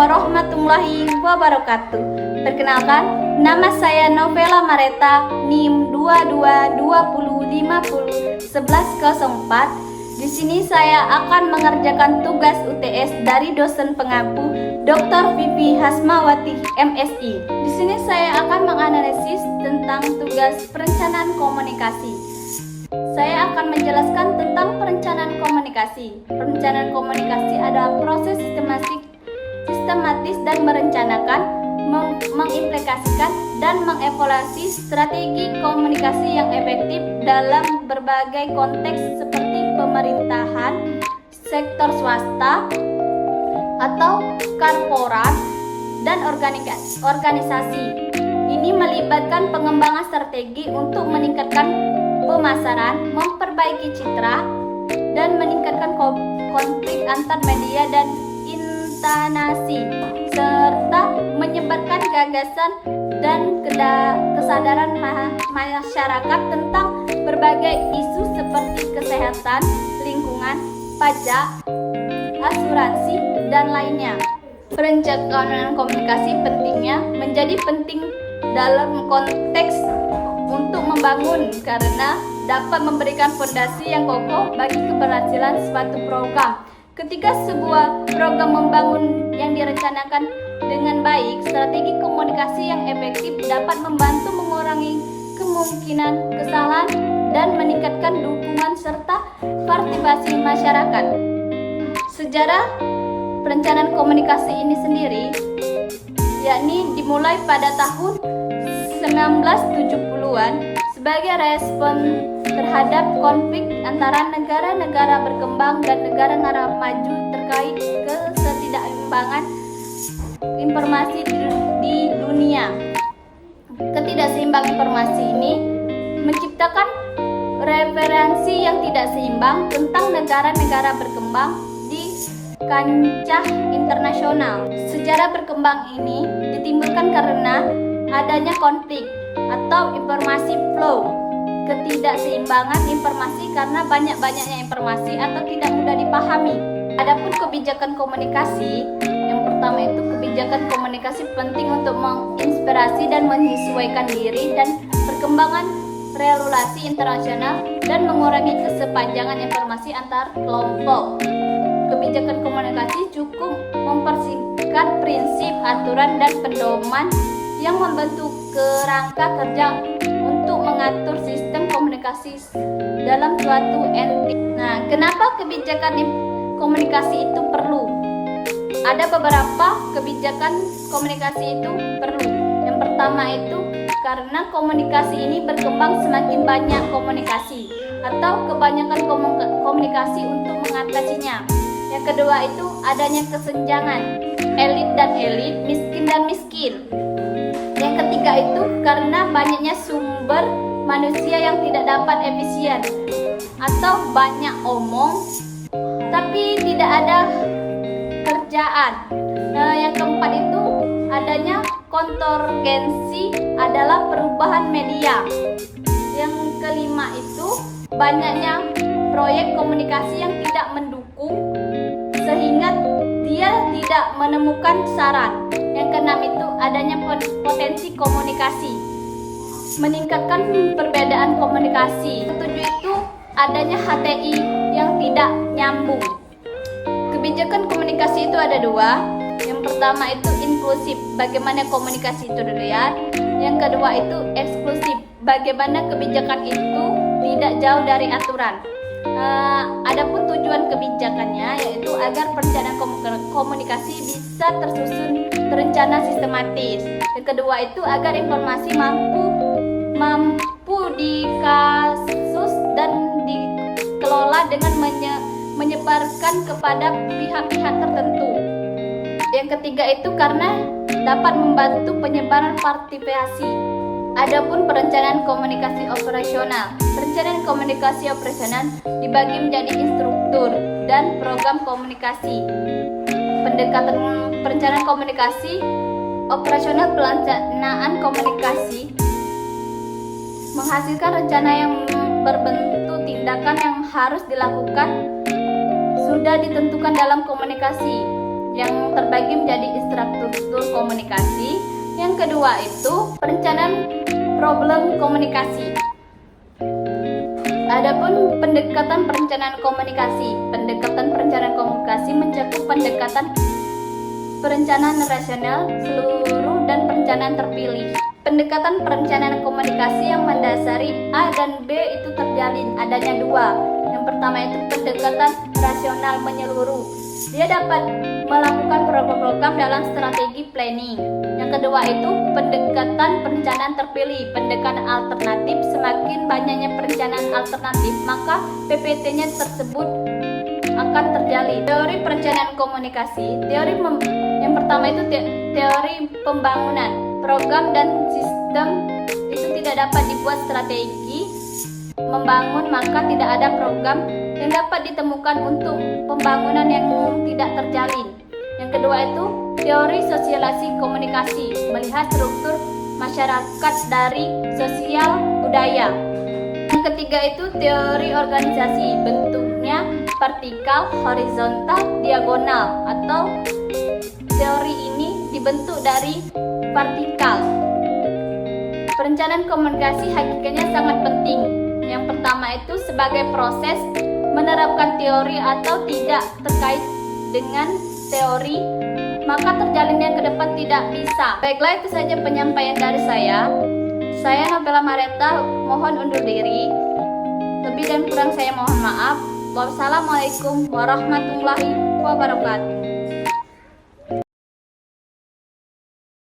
warahmatullahi wabarakatuh. Perkenalkan, nama saya Novela Mareta, NIM 2220501104. Di sini saya akan mengerjakan tugas UTS dari dosen pengampu Dr. Vivi Hasmawati, MSI. Di sini saya akan menganalisis tentang tugas perencanaan komunikasi. Saya akan menjelaskan tentang perencanaan komunikasi. Perencanaan komunikasi adalah proses sistematis dan merencanakan, mengimplikasikan, dan mengevaluasi strategi komunikasi yang efektif dalam berbagai konteks seperti pemerintahan, sektor swasta, atau korporat, dan organisasi. Ini melibatkan pengembangan strategi untuk meningkatkan pemasaran, memperbaiki citra, dan meningkatkan konflik antar media dan intonasi, serta menyebarkan gagasan dan kesadaran masyarakat tentang berbagai isu seperti kesehatan, lingkungan, pajak, asuransi, dan lainnya. Perencanaan komunikasi pentingnya menjadi penting dalam konteks untuk membangun karena dapat memberikan fondasi yang kokoh bagi keberhasilan suatu program. Ketika sebuah program membangun yang direncanakan dengan baik, strategi komunikasi yang efektif dapat membantu mengurangi kemungkinan kesalahan dan meningkatkan dukungan serta partisipasi masyarakat. Sejarah perencanaan komunikasi ini sendiri yakni dimulai pada tahun 1970-an sebagai respon terhadap konflik antara negara-negara berkembang dan negara-negara maju terkait ketidakseimbangan informasi di dunia. Ketidakseimbangan informasi ini menciptakan referensi yang tidak seimbang tentang negara-negara berkembang di kancah internasional. Sejarah berkembang ini ditimbulkan karena adanya konflik atau informasi flow, ketidakseimbangan informasi karena banyak-banyaknya informasi atau tidak mudah dipahami. Adapun kebijakan komunikasi, yang pertama itu kebijakan komunikasi penting untuk menginspirasi dan menyesuaikan diri dan perkembangan relasi internasional dan mengurangi kesepanjangan informasi antar kelompok. Kebijakan komunikasi cukup mempersingkat prinsip, aturan, dan pedoman yang membentuk kerangka kerja untuk mengatur sistem komunikasi dalam suatu entitas. Nah, kenapa kebijakan komunikasi itu perlu? Ada beberapa kebijakan komunikasi itu perlu. Yang pertama itu karena komunikasi ini berkembang semakin banyak komunikasi atau kebanyakan komunikasi untuk mengatasinya. Yang kedua itu adanya kesenjangan elit dan elit, miskin dan miskin. Yang ketiga itu karena banyaknya sumber manusia yang tidak dapat efisien atau banyak omong tapi tidak ada kerjaan. Yang keempat itu adanya konvergensi adalah perubahan media. Yang kelima itu banyaknya proyek komunikasi yang tidak mendukung sehingga dia tidak menemukan saran. Yang keenam itu adanya potensi komunikasi, meningkatkan perbedaan komunikasi. Ketujuh itu adanya HTI yang tidak nyambung. Kebijakan komunikasi itu ada dua. Yang pertama itu inklusif, bagaimana komunikasi itu dilihat. Yang kedua itu eksklusif, bagaimana kebijakan itu tidak jauh dari aturan. Adapun tujuan kebijakannya yaitu agar perencanaan komunikasi bisa tersusun terencana sistematis. Yang kedua itu agar informasi mampu dikasus dan dikelola dengan menyebarkan kepada pihak-pihak tertentu. Yang ketiga itu karena dapat membantu penyebaran partisipasi. Adapun perencanaan komunikasi operasional. Perencanaan komunikasi operasional dibagi menjadi instruktur dan program komunikasi. Pendekatan perencanaan komunikasi operasional, pelaksanaan komunikasi menghasilkan rencana yang berbentuk tindakan yang harus dilakukan sudah ditentukan dalam komunikasi. yang terbagi menjadi struktur komunikasi. Yang kedua itu perencanaan problem komunikasi. Adapun pendekatan perencanaan komunikasi. Pendekatan perencanaan komunikasi mencakup pendekatan perencanaan rasional, seluruh, dan perencanaan terpilih. Pendekatan perencanaan komunikasi yang mendasari A dan B itu terjalin, adanya dua. Yang pertama itu pendekatan rasional menyeluruh. Dia dapat melakukan program-program dalam strategi planning. Yang kedua itu pendekatan perencanaan terpilih, pendekatan alternatif. Semakin banyaknya perencanaan alternatif, maka PPT-nya tersebut akan terjalin. Teori perencanaan komunikasi. Yang pertama itu teori pembangunan. Program dan sistem itu tidak dapat dibuat strategi membangun, maka tidak ada program yang dapat ditemukan untuk pembangunan yang tidak terjalin. Yang kedua itu teori sosialisasi komunikasi, melihat struktur masyarakat dari sosial budaya. Yang ketiga itu teori organisasi, bentuknya vertikal, horizontal, diagonal, atau teori ini dibentuk dari vertikal. Perencanaan komunikasi hakikatnya sangat penting. Yang pertama itu sebagai proses menerapkan teori atau tidak terkait dengan teori, maka terjalinnya ke depan tidak bisa. Baiklah, itu saja penyampaian dari saya. Saya Novela Mareta, mohon undur diri. Lebih dan kurang saya mohon maaf. Wassalamualaikum warahmatullahi wabarakatuh.